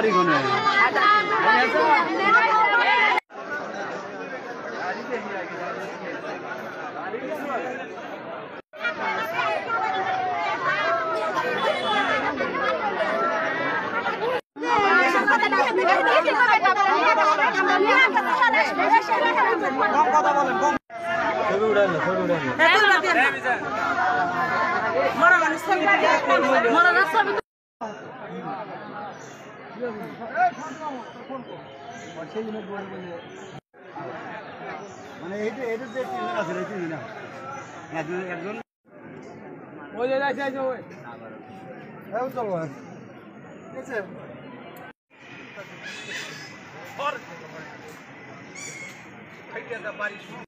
বাড়ি কোনে মানে এইটা যে তিনজন আছে তিনজন একজন ওই যে যাইছে ওই চলো ঠিক আছে